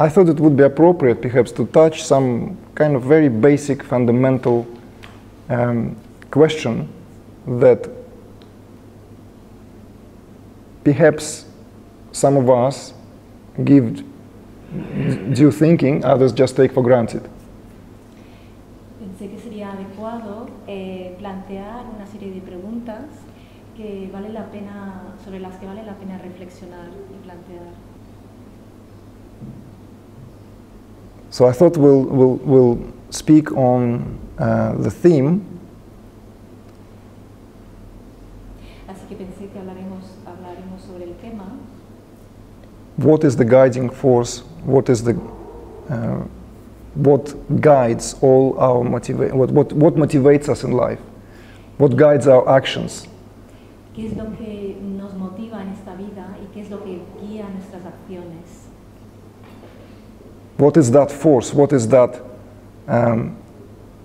I thought it would be appropriate perhaps to touch some kind of very basic fundamental question that perhaps some of us give due thinking, others just take for granted. Pensé que sería adecuado plantear una serie de preguntas que vale la pena, sobre las que vale la pena reflexionar y plantear. So I thought we'll speak on the theme. Así que pensé que hablaremos sobre el tema. What is the guiding force? What is the what guides all our what motivates us in life? What guides our actions? ¿Qué es lo que nos motiva en esta vida y qué es lo que guía nuestras acciones? What is that force? What is that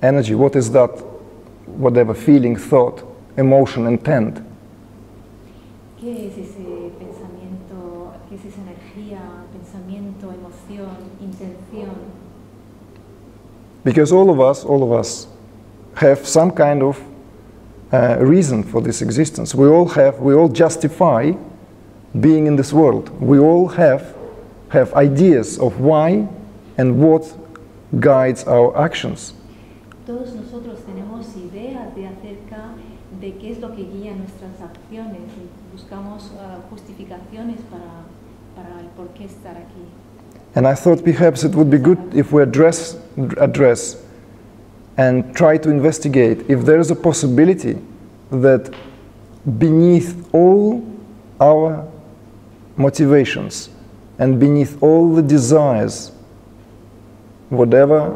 energy? What is that whatever feeling, thought, emotion, intent? ¿Qué es ese pensamiento? ¿Qué es esa energía, pensamiento, emoción, intención? Because all of us have some kind of reason for this existence. We all justify being in this world. We all have ideas of why and what guides our actions. Todos nosotros tenemos ideas acerca de qué es lo que guía nuestras acciones y buscamos justificaciones para el por qué estar aquí. And I thought perhaps it would be good if we address and try to investigate if there is a possibility that beneath all our motivations and beneath all the desires, whatever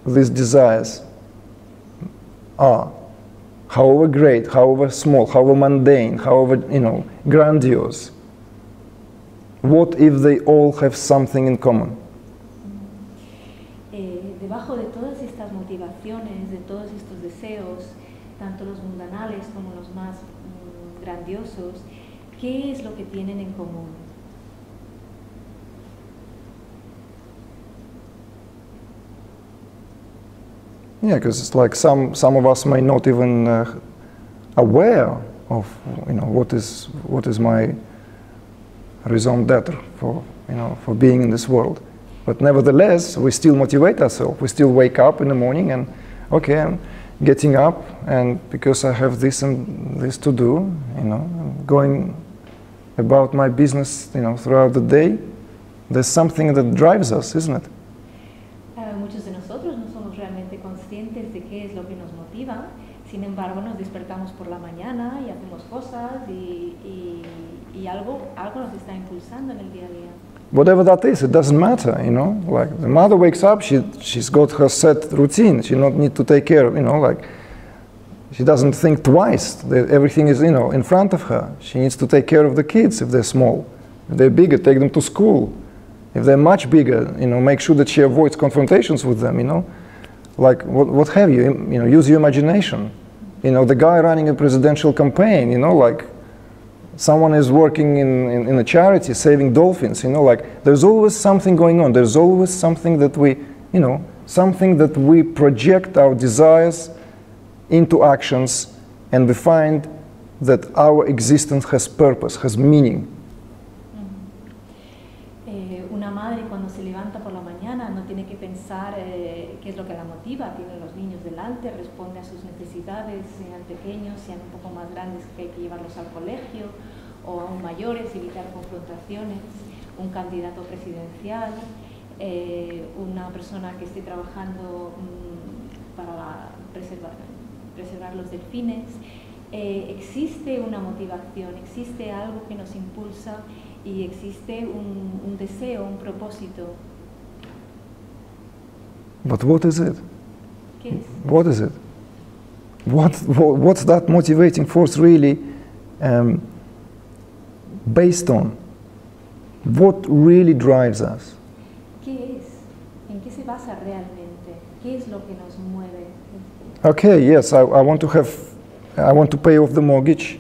these desires are, however great, however small, however mundane, however grandiose, what if they all have something in common? Debajo de todas estas motivaciones, de todos estos deseos, tanto los mundanales como los más grandiosos, ¿qué es lo que tienen en común? Yeah, because it's like some of us may not even aware of what is my raison d'être for being in this world. But nevertheless, we still motivate ourselves. We still wake up in the morning and, okay, I'm getting up, and because I have this and this to do, I'm going about my business, throughout the day. There's something that drives us, isn't it? Muchos de nosotros no somos realmente conscientes de qué es lo que nos motiva. Sin embargo, nos despertamos por la mañana y hacemos cosas y algo nos está impulsando en el día a día. Whatever that is, it doesn't matter, Like the mother wakes up, she's got her set routine. She don't need to take care, like she doesn't think twice. Everything is, in front of her. She needs to take care of the kids if they're small. If they're bigger, take them to school. If they're much bigger, make sure that she avoids confrontations with them, Like what have you, use your imagination. The guy running a presidential campaign, like someone is working in a charity saving dolphins, like there's always something going on. There's always something that we project our desires into actions, and we find that our existence has purpose, has meaning. Una madre cuando se levanta por la mañana no tiene que pensar qué es lo que la motiva, tiene los niños delante, responde a sus necesidades, sean pequeños, sean un poco más grandes, que hay que llevarlos al colegio, o aún mayores, evitar confrontaciones, un candidato presidencial, una persona que esté trabajando para preservar los delfines. Existe una motivación, existe algo que nos impulsa y existe un deseo, un propósito. But what is it? ¿Qué es? What is it? What's that motivating force really based on? What really drives us? ¿Qué es? ¿En qué se basa realmente? ¿Qué es lo que nos mueve? Okay, yes, I want to pay off the mortgage,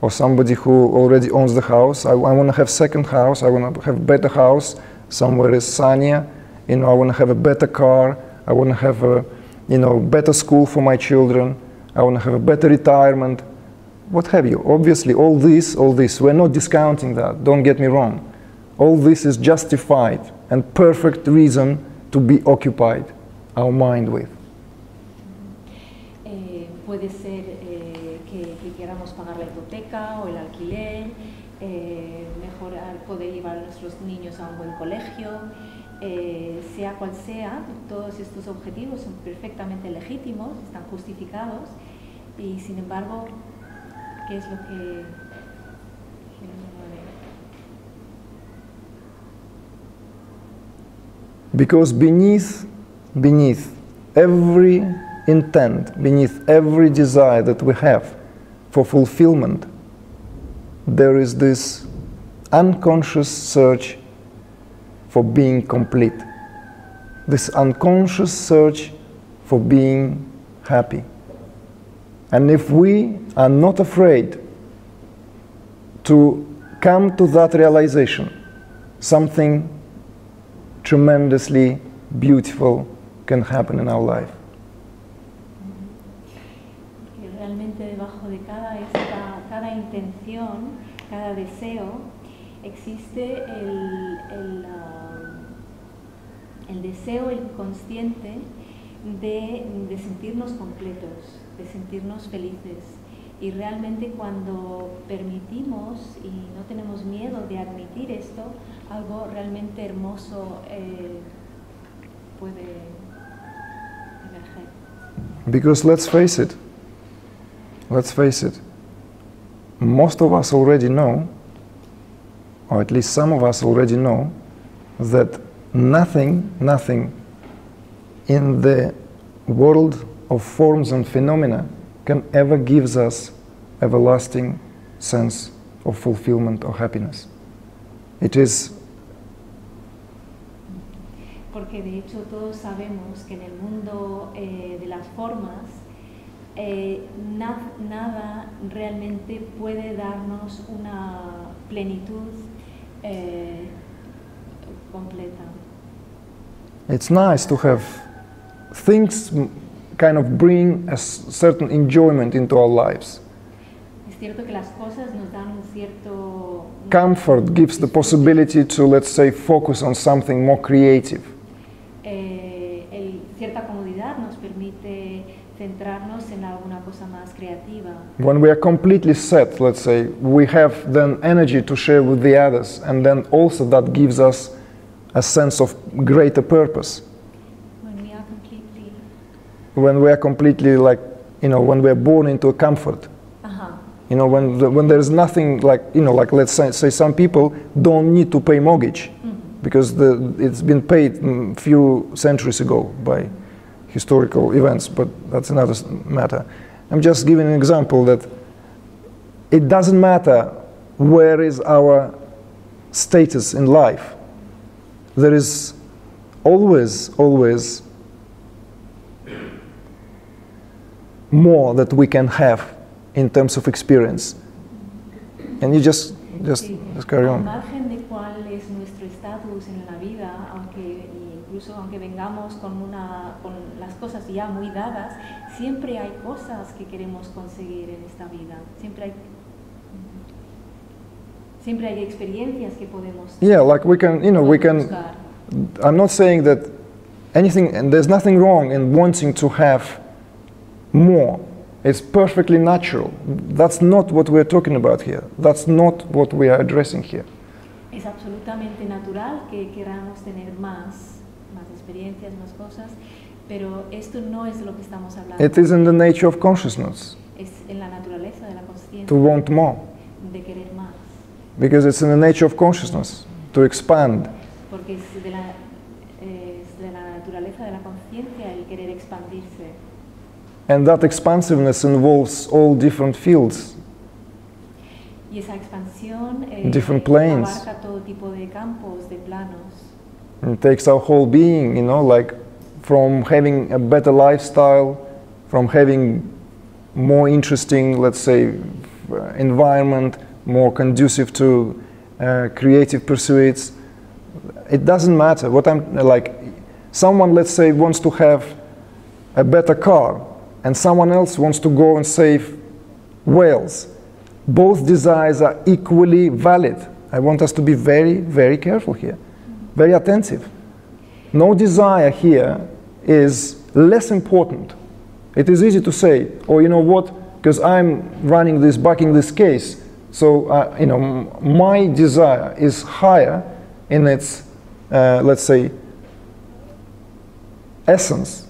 or somebody who already owns the house. I want to have second house. I want to have better house. somewhere is sunnier. You know, I want to have a better car. I want to have a, you know, better school for my children. I want to have a better retirement. What have you? Obviously, all this, we're not discounting that. Don't get me wrong. All this is justified and perfect reason to be occupied our mind with. Puede ser que queramos pagar la hipoteca o el alquiler, mejorar, poder llevar a nuestros niños a un buen colegio, sea cual sea, todos estos objetivos son perfectamente legítimos, están justificados y sin embargo, ¿qué es lo que Because beneath every intent, beneath every desire that we have for fulfillment, there is this unconscious search for being complete, this unconscious search for being happy. And if we are not afraid to come to that realization, something tremendously beautiful can happen in our life. Realmente debajo de cada intención, cada deseo, existe el deseo inconsciente de sentirnos completos, de sentirnos felices. Y realmente cuando permitimos y no tenemos miedo de admitir esto, algo realmente hermoso puede emerger. Because let's face it, most of us already know, or at least some of us already know, that nothing in the world of forms and phenomena can ever give us everlasting sense of fulfillment or happiness. It is. Porque de hecho todos sabemos que en el mundo de las formas nada realmente puede darnos una plenitud completa. It's nice to have things kind of bring a certain enjoyment into our lives. Es cierto que las cosas nos dan un cierto comfort gives the possibility to, let's say, focus on something more creative. Cierta comodidad nos permite centrarnos en alguna cosa más creativa. When we are completely set, let's say, we have then energy to share with the others, and then also that gives us a sense of greater purpose. When we are completely like, you know, when we are born into a comfort. You know, when there's nothing like, you know, like let's say some people don't need to pay mortgage because it's been paid a few centuries ago by historical events, but that's another matter. I'm just giving an example that it doesn't matter where is our status in life. There is always more that we can have in terms of experience. And you just carry on. Al margen de cuál es nuestro estatus en la vida, incluso aunque vengamos con las cosas ya muy dadas, siempre hay cosas que queremos conseguir en esta vida. Siempre hay experiencias que podemos. Yeah, like we can. I'm not saying that anything, and there's nothing wrong in wanting to have more. It's perfectly natural. That's not what we're talking about here. That's not what we are addressing here. Es absolutamente natural que queramos tener más experiencias, más cosas, pero esto no es de lo que estamos hablando. It is in the nature of consciousness. Es en la naturaleza de la conciencia. To want more. De querer más. Because it's in the nature of consciousness to expand. Porque es de la naturaleza de la conciencia el querer expandirse. And that expansiveness involves all different fields, y esa expansión different planes. Abarca todo tipo de campos, de planos. It takes our whole being, you know, like from having a better lifestyle, from having more interesting, let's say, environment, more conducive to creative pursuits. it doesn't matter what I'm like. Someone, let's say, wants to have a better car, and someone else wants to go and save whales. Both desires are equally valid. I want us to be very, very careful here, very attentive. No desire here is less important. It is easy to say, oh, you know what, because I'm running this, backing this case, so you know, my desire is higher in its, let's say, essence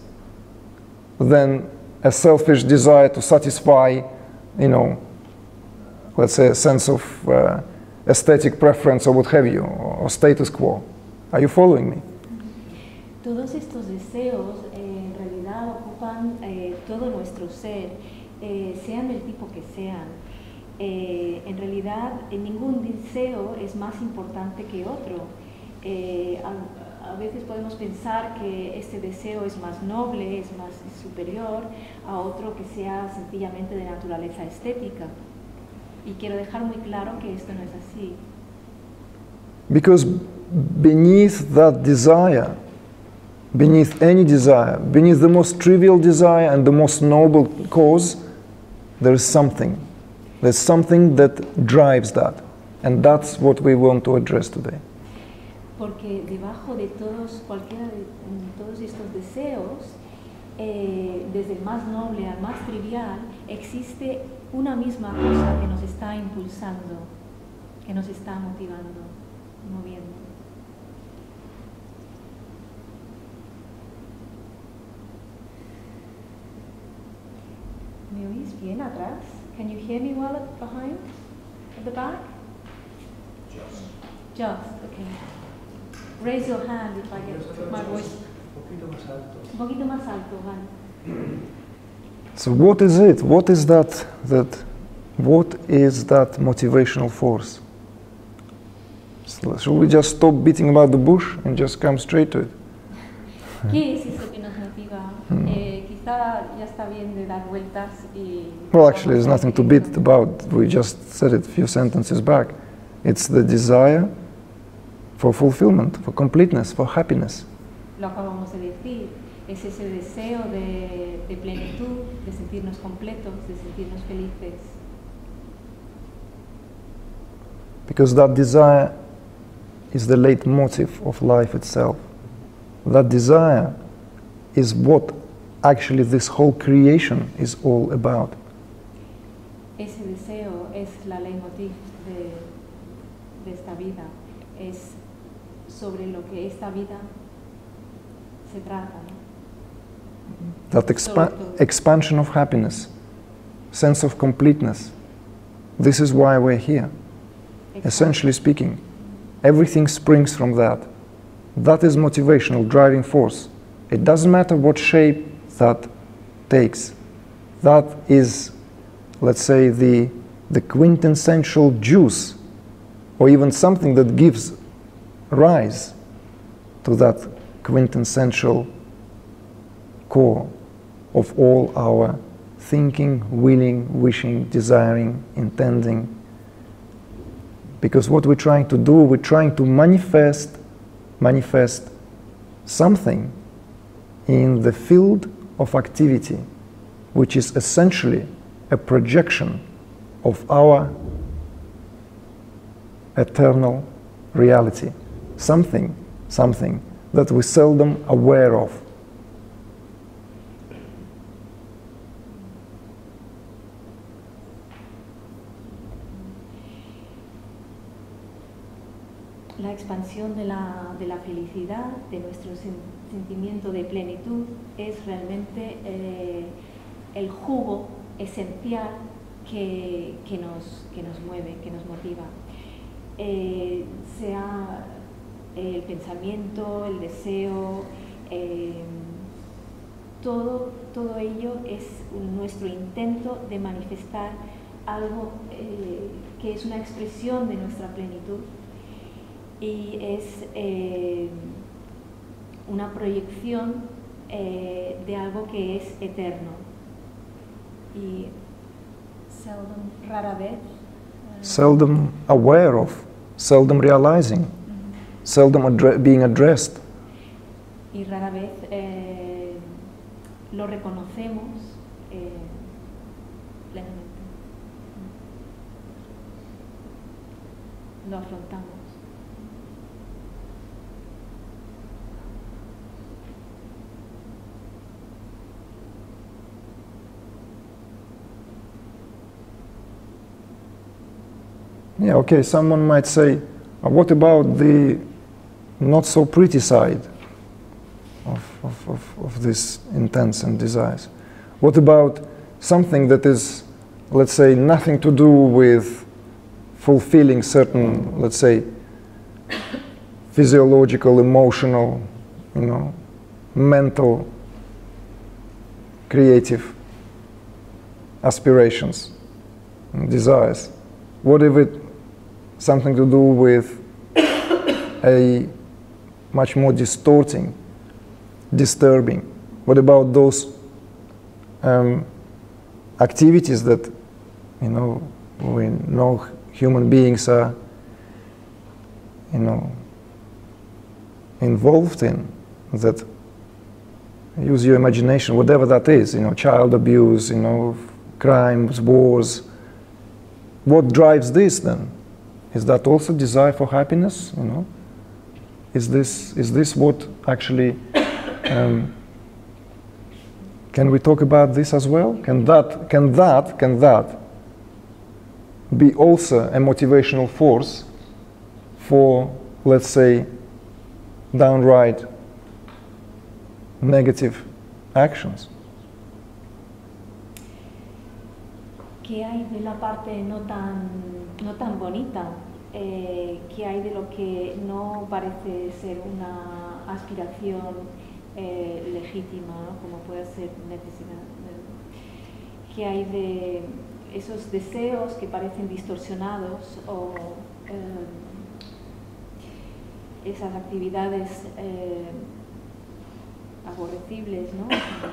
than a selfish desire to satisfy, you know, let's say a sense of aesthetic preference or what have you, or status quo. Are you following me? Todos estos deseos en realidad ocupan todo nuestro ser, sean del tipo que sean. En realidad ningún deseo es más importante que otro. A veces podemos pensar que este deseo es más noble, es más superior a otro que sea sencillamente de naturaleza estética. Y quiero dejar muy claro que esto no es así. Because beneath that desire, beneath any desire, beneath the most trivial desire and the most noble cause, there is something. There's something that drives that. And that's what we want to address today. Porque debajo de cualquiera de todos estos deseos, desde el más noble al más trivial, existe una misma cosa que nos está impulsando, que nos está motivando, moviendo. ¿Me oís bien atrás? Can you hear me well behind, at the back? Just, okay. Raise your hand if I get my voice. Un poquito más alto, vale. So what is it? What is that motivational force? So should we just stop beating about the bush and just come straight to it? ¿Qué es eso que nos motiva? Quizá ya está bien de dar vueltas y... Well, actually, there's nothing to beat about. We just said it a few sentences back. It's the desire for fulfillment, for completeness, for happiness. Lo acabamos de decir. Es ese deseo de plenitud, de sentirnos completos, de sentirnos felices. Because that desire is the leitmotif of life itself. That desire is what actually this whole creation is all about. Ese deseo es la leitmotiv de esta vida. Es sobre lo que esta vida se trata, ¿no? That expansion of happiness, sense of completeness. This is why we're here. Essentially speaking, everything springs from that. That is motivational, driving force. It doesn't matter what shape that takes. That is, let's say, the quintessential juice, or even something that gives rise to that quintessential core of all our thinking, willing, wishing, desiring, intending. Because what we're trying to do, we're trying to manifest something in the field of activity, which is essentially a projection of our eternal reality. Something that we're seldom aware of. La expansión de la felicidad, de nuestro sentimiento de plenitud, es realmente el jugo esencial que nos mueve, que nos motiva. Sea el pensamiento, el deseo, todo ello es nuestro intento de manifestar algo que es una expresión de nuestra plenitud y es una proyección de algo que es eterno y rara vez seldom aware of, seldom realizing. seldom being addressed. Y rara vez lo reconocemos plenamente. Lo afrontamos. Yeah, okay, someone might say, what about the not so pretty side of this intents and desires? What about something that is, let's say, nothing to do with fulfilling certain, let's say, physiological, emotional, mental, creative aspirations and desires? What if it something to do with a much more distorting, disturbing? What about those activities that we know human beings are involved in, that use your imagination, whatever that is, child abuse, crimes, wars. What drives this then? Is that also desire for happiness? Is this what actually? Can we talk about this as well? Can that be also a motivational force for, let's say, downright negative actions? ¿Qué hay de la parte no tan bonita? ¿Qué hay de lo que no parece ser una aspiración legítima, ¿no? Como puede ser necesidad? ¿Qué hay de esos deseos que parecen distorsionados o esas actividades aborrecibles, ¿no?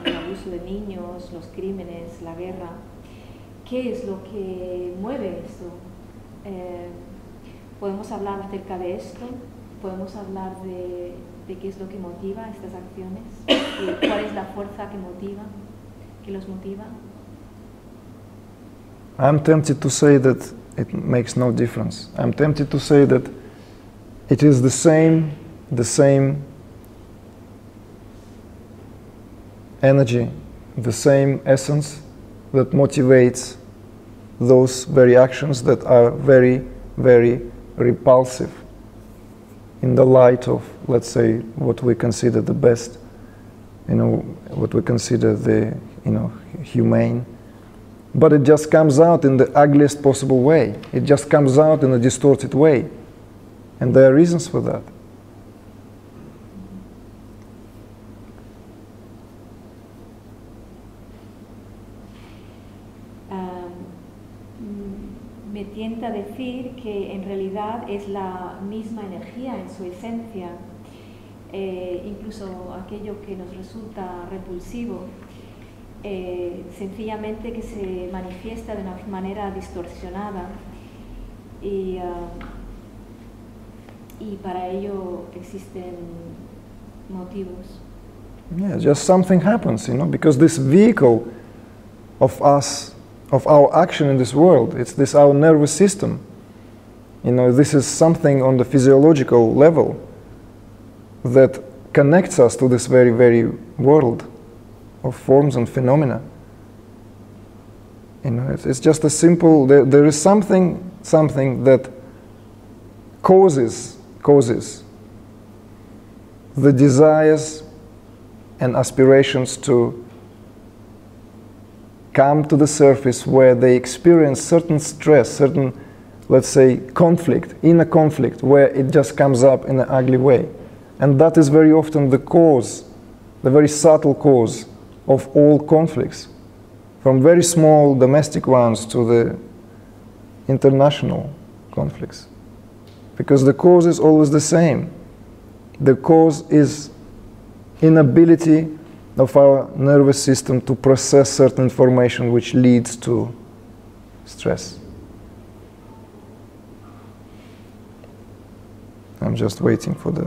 El abuso de niños, los crímenes, la guerra? ¿Qué es lo que mueve esto? ¿Podemos hablar acerca de esto? ¿Podemos hablar de qué es lo que motiva estas acciones? ¿Y cuál es la fuerza que los motiva? I'm tempted to say that it makes no difference. I'm tempted to say that it is the same energy, the same essence that motivates those very actions that are very, very repulsive in the light of, let's say, what we consider the best, what we consider the, humane. But it just comes out in the ugliest possible way. It just comes out in a distorted way. And there are reasons for that. Me tienta decir que en realidad es la misma energía en su esencia, incluso aquello que nos resulta repulsivo, sencillamente que se manifiesta de una manera distorsionada y para ello existen motivos. Yeah, just something happens, because this vehicle of us, of our action in this world, it's this our nervous system. This is something on the physiological level that connects us to this very, very world of forms and phenomena. It's just a simple, there is something that causes the desires and aspirations to come to the surface, where they experience certain stress, certain, let's say, conflict, inner conflict, where it just comes up in an ugly way. And that is very often the cause, the very subtle cause of all conflicts, from very small domestic ones to the international conflicts. Because the cause is always the same. The cause is inability of our nervous system to process certain information which leads to stress. I'm just waiting for the...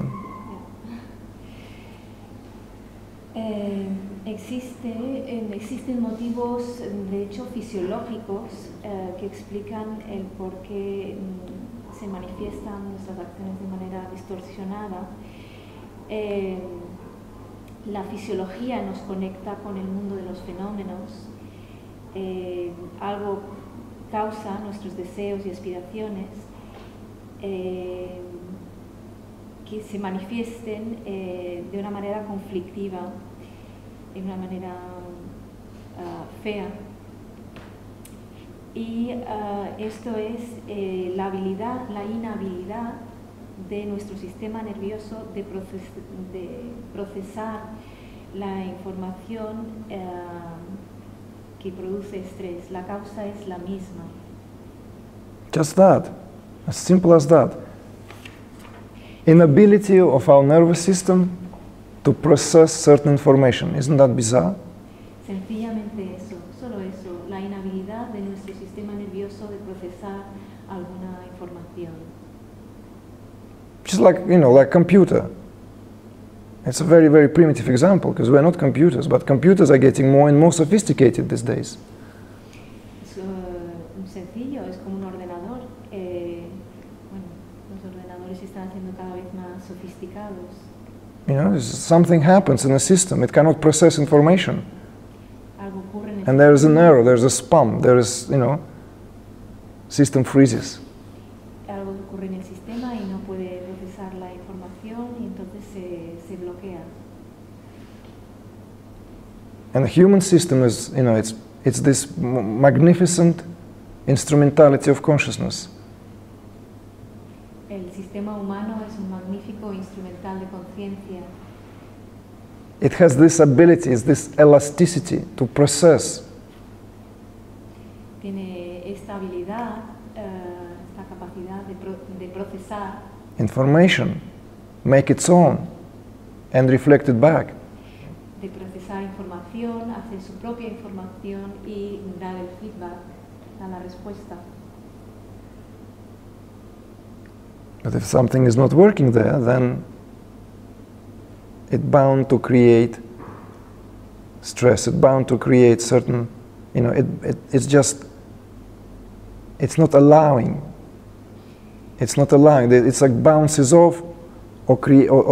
Existen motivos, de hecho, fisiológicos que explican el por qué se manifiestan nuestras acciones de manera distorsionada. La fisiología nos conecta con el mundo de los fenómenos. Algo causa nuestros deseos y aspiraciones que se manifiesten de una manera conflictiva, de una manera fea. Y esto es la inhabilidad de nuestro sistema nervioso de procesar la información que produce estrés. La causa es la misma. Just that, as simple as that. Inability of our nervous system to process certain information. Isn't that bizarre? Sencillamente eso, solo eso, la inhabilidad de nuestro sistema nervioso de procesar alguna información. Just like, you know, like computer. It's a very, very primitive example because we're not computers, but computers are getting more and more sophisticated these days. Es sencillo, es como un ordenador. Bueno, los ordenadores se están haciendo cada vez más sofisticados. You know, something happens in a system, it cannot process information. Algo ocurre en el And there is an error, there is a spam, there is, you know, system freezes. Algo ocurre en el sistema y no puede procesar la información y entonces se bloquea. And the human system is, you know, it's this magnificent instrumentality of consciousness. El sistema humano es un magnífico instrumental de conciencia. It has this ability, this elasticity to process. Tiene esta habilidad, esta capacidad de procesar Information, make its own, and reflect it back. De procesar información, hacer su propia información y dar el feedback, dar la respuesta. But if something is not working there, then it's bound to create stress, it's bound to create certain, you know, it's just, it's not allowing. It's not allowing, it's like bounces off or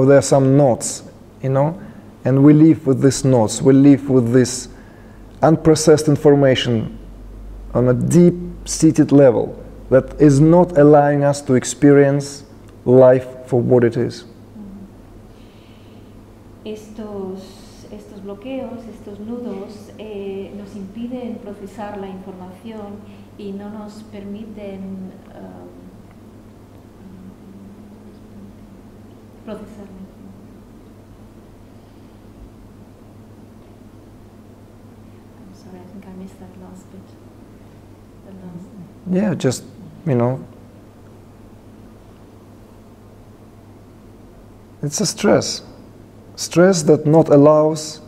there are some knots, you know, and we live with these knots, we live with this unprocessed information on a deep-seated level that is not allowing us to experience life for what it is. Estos bloqueos, estos nudos nos impiden procesar la información y no nos permiten procesarla. I'm sorry, I think I missed that last bit. Yeah, just, you know, it's a stress that not allows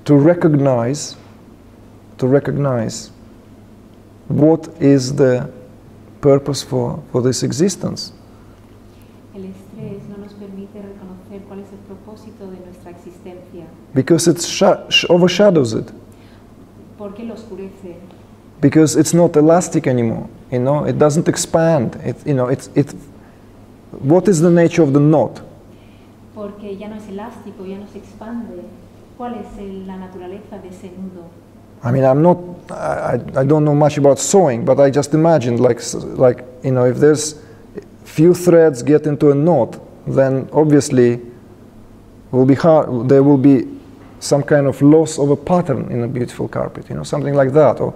to recognize what is the purpose for this existence. El estrés no nos permite reconocer cuál es el propósito de nuestra existencia. Because it overshadows it. Porque lo oscurece. Because it's not elastic anymore, you know, it doesn't expand. What is the nature of the knot? Porque ya no es elástico, ya no se expande. ¿Cuál es la naturaleza de ese nudo? I mean, I don't know much about sewing, but I just imagined like you know, if there's few threads get into a knot, then obviously there will be some kind of loss of a pattern in a beautiful carpet, you know, something like that. Or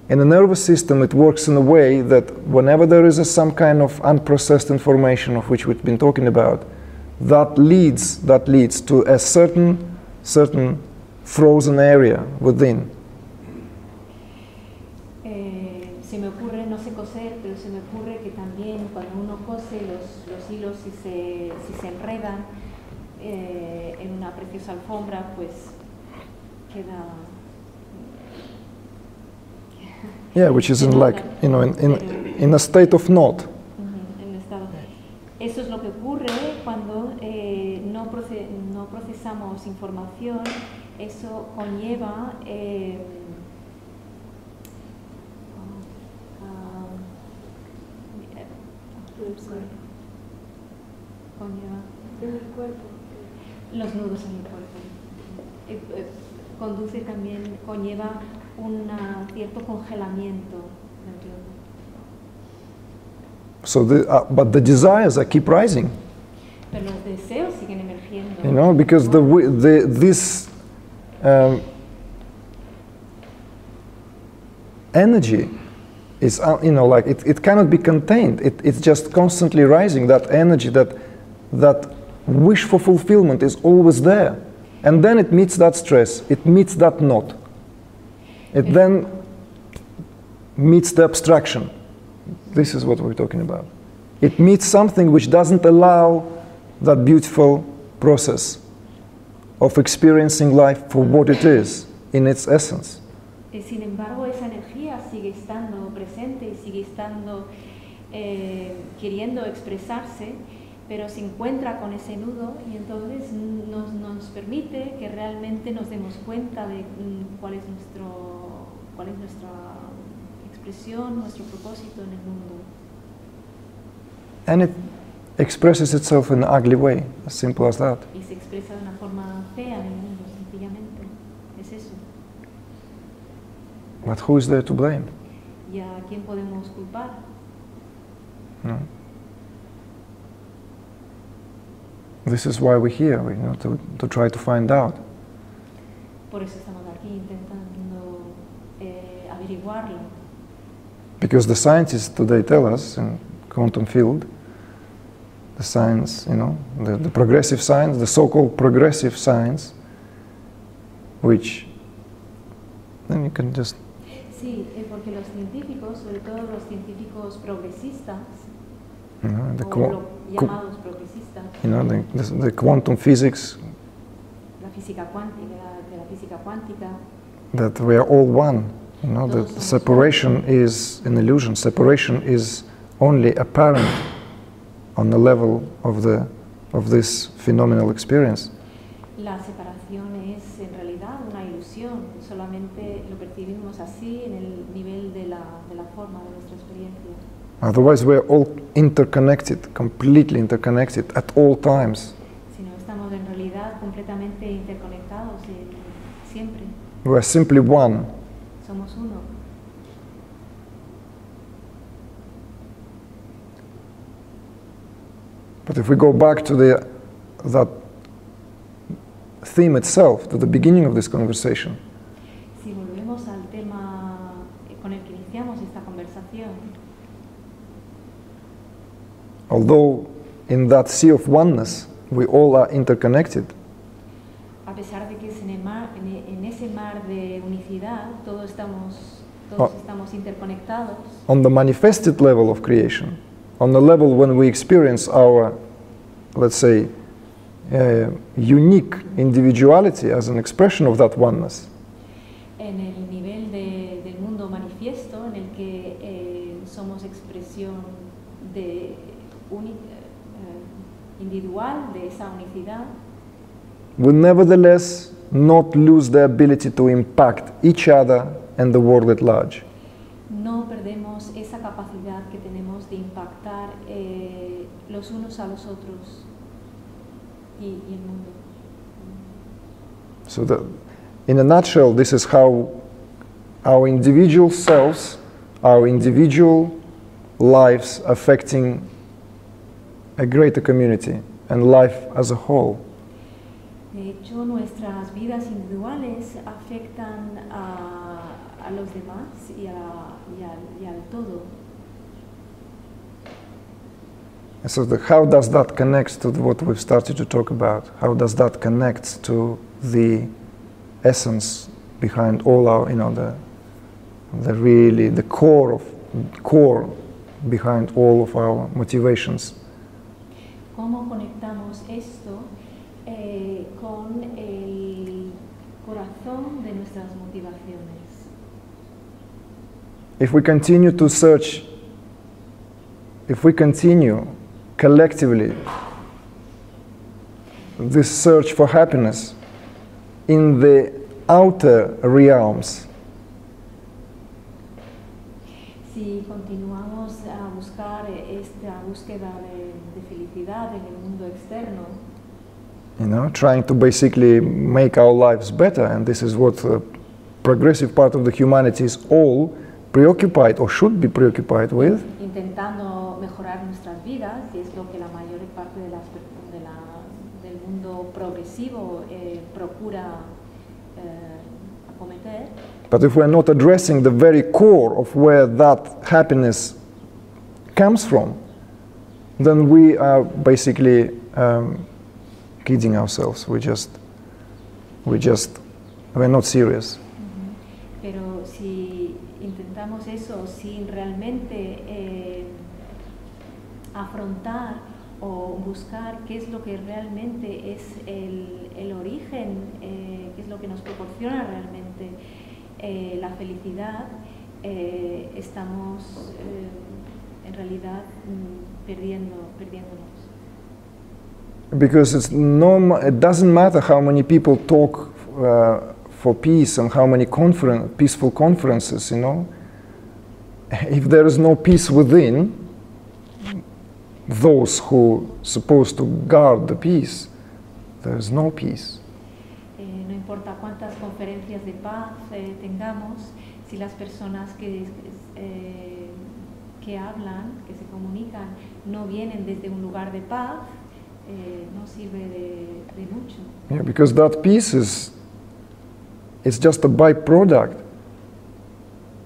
in the nervous system, it works in a way that whenever there is some kind of unprocessed information of which we've been talking about, that leads to a certain frozen area within. Se me ocurre, no sé coser, pero se me ocurre que también cuando uno cose los hilos, si se enredan en una preciosa alfombra, pues queda... Yeah, which is in like, you know, in a state of knot. En no procesamos información, eso conlleva los nudos en el cuerpo. Conduce también, conlleva un cierto congelamiento dentro de. So, but the desires keep rising. Pero los deseos siguen emergiendo. You know, because this energy is, you know, like it cannot be contained. It's just constantly rising. That energy, that wish for fulfillment is always there. And then it meets that stress, it meets that knot. It then meets the abstraction. This is what we're talking about. It meets something which doesn't allow that beautiful process of experiencing life for what it is, in its essence. Sin embargo, esa energía sigue estando presente y sigue estando queriendo expresarse, pero se encuentra con ese nudo y entonces nos permite que realmente nos demos cuenta de cuál es nuestra expresión, nuestro propósito en el mundo. And it expresses itself in an ugly way, as simple as that. Y se expresa de una forma fea en el mundo, sencillamente. Es eso. But who is there to blame? ¿Y a quién podemos culpar? No. This is why we're here, you know, to try to find out. Por eso estamos aquí intentando averiguarlo. Because the scientists today tell us in quantum field, the science, you know, the progressive science, the so-called progressive science, which then you can just. Sí, porque los científicos, sobre todo los científicos progresistas, You know, llamados progresistas, you know, the quantum physics, la física cuántica, de la física cuántica, that we are all one. You know, that separation is an illusion. Separation is only apparent on the level of this phenomenal experience. La separación es en realidad una ilusión. Solamente lo percibimos así en el nivel de la forma de nuestra experiencia. Otherwise, we're all interconnected, completely interconnected at all times. Si no, estamos en realidad completamente interconectados siempre. We're simply one. Somos uno. But if we go back to that theme itself, to the beginning of this conversation, Si volvemos al tema con el que iniciamos esta conversación, although in that sea of oneness we all are interconnected, a pesar de que es en ese mar de unicidad, todos estamos interconectados. on the manifested level of creation, on the level when we experience our, let's say, unique individuality as an expression of that oneness, En el nivel del mundo manifiesto, en el que somos expresión individual de esa unicidad, we nevertheless not lose the ability to impact each other and the world at large. no perdemos esa capacidad que tenemos de impactar los unos a los otros y el mundo. So in a nutshell, this is how our individual selves, our individual lives affecting a greater community and life as a whole. De hecho, nuestras vidas individuales afectan a los demás y al todo. And so how does that connect to what we've started to talk about? How does that connect to the essence behind all our, you know, the core behind all of our motivations? ¿Cómo conectamos esto con el corazón de nuestras motivaciones? If we continue to search, if we continue collectively this search for happiness in the outer realms, si continuamos a buscar esta búsqueda de felicidad en el mundo externo, you know, trying to basically make our lives better, and this is what the progressive part of the humanity is all preoccupied or should be preoccupied with. Intentando mejorar nuestras vidas, y es lo que la mayor parte del mundo progresivo procura acometer. But if we're not addressing the very core of where that happiness comes from, then we are basically kidding ourselves. We're not serious. Pero si intentamos eso sin realmente afrontar o buscar qué es lo que realmente es el origen, qué es lo que nos proporciona realmente la felicidad, estamos en realidad perdiéndonos. Because it doesn't matter how many people talk for peace and how many peaceful conferences, you know. If there is no peace within those who are supposed to guard the peace, there is no peace. No importa cuántas conferencias de paz tengamos, si las personas que hablan, que se comunican, no vienen desde un lugar de paz, no sirve de mucho. Yeah, because that peace is just a byproduct.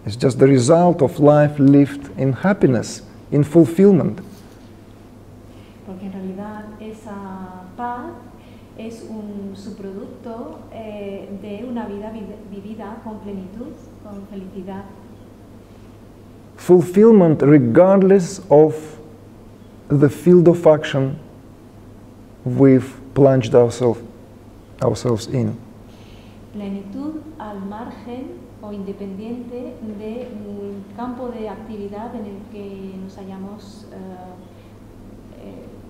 It's just the result of life lived in happiness, in fulfillment. Porque en realidad esa paz es un subproducto de una vida vivida con plenitud, con felicidad. Fulfillment regardless of the field of action we've plunged ourselves in. Plenitud al margen o independiente del campo de actividad en el que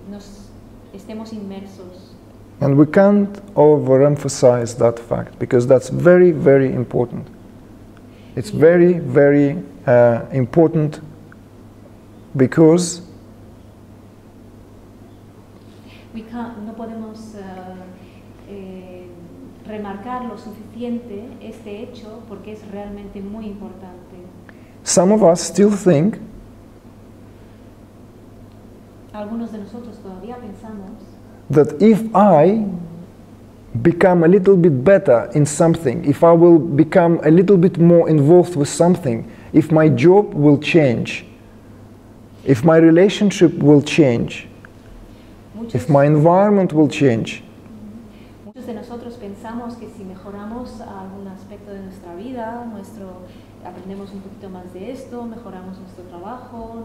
nos estemos inmersos. And we can't overemphasize that fact, because that's very, very important. It's very, very important, because no podemos remarcar lo suficiente este hecho, porque es realmente muy importante. some of us still think Algunos de nosotros todavía pensamos that if I become a little bit better in something, if I will become a little bit more involved with something, if my job will change, if my relationship will change, if my environment will change, muchos de nosotros pensamos que si mejoramos algún aspecto de nuestra vida, aprendemos un poquito más de esto, mejoramos nuestro trabajo,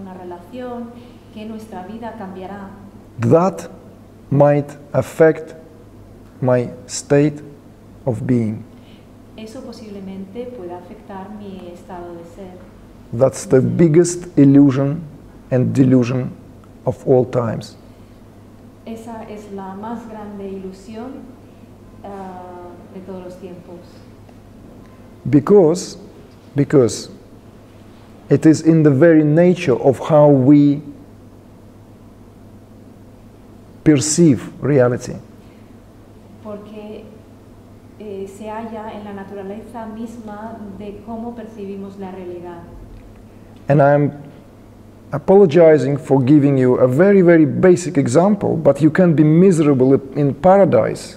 una relación, que nuestra vida cambiará. that might affect my state of being. Eso posiblemente pueda afectar mi estado de ser. That's the biggest illusion and delusion of all times. Esa es la más grande ilusión de todos los tiempos. Because it is in the very nature of how we perceive reality. Porque se halla en la naturaleza misma de cómo percibimos la realidad. And I'm apologizing for giving you a very, very basic example, but you can be miserable in paradise.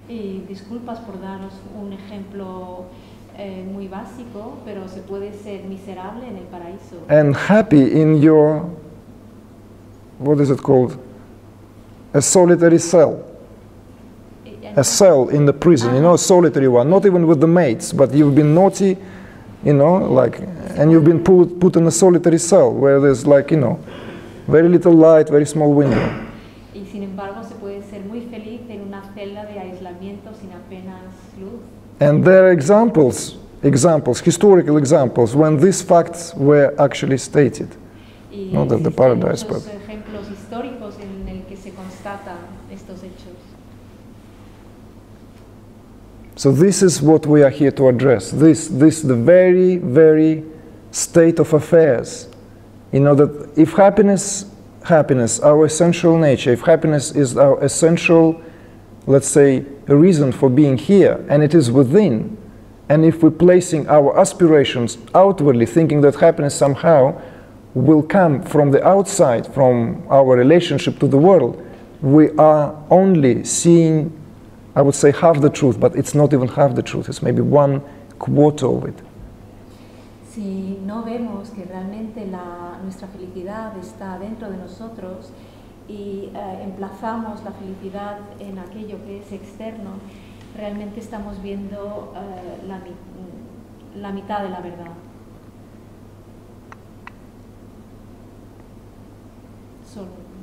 Y disculpas por daros un ejemplo muy básico, pero se puede ser miserable en el paraíso. And happy in your, what is it called? A solitary cell. A cell in the prison, you know, a solitary one, not even with the mates, but you've been naughty, you know, like, and you've been put in a solitary cell where there's like, you know, very little light, very small window. Y sin embargo se puede ser muy feliz en una celda de aislamiento sin apenas luz. And there are examples, historical examples, when these facts were actually stated. Y Not at the paradise, but ejemplos históricos en el que se constata rescata estos hechos. So this is what we are here to address. This the very, very state of affairs. You know, that if happiness, our essential nature, if happiness is our essential, let's say, a reason for being here, and it is within, and if we're placing our aspirations outwardly, thinking that happiness somehow will come from the outside, from our relationship to the world, we are only seeing, I would say, half the truth, but it's not even half the truth, it's maybe 1/4 of it. Si no vemos que realmente nuestra felicidad está dentro de nosotros y emplazamos la felicidad en aquello que es externo, realmente estamos viendo la mitad de la verdad. Solo.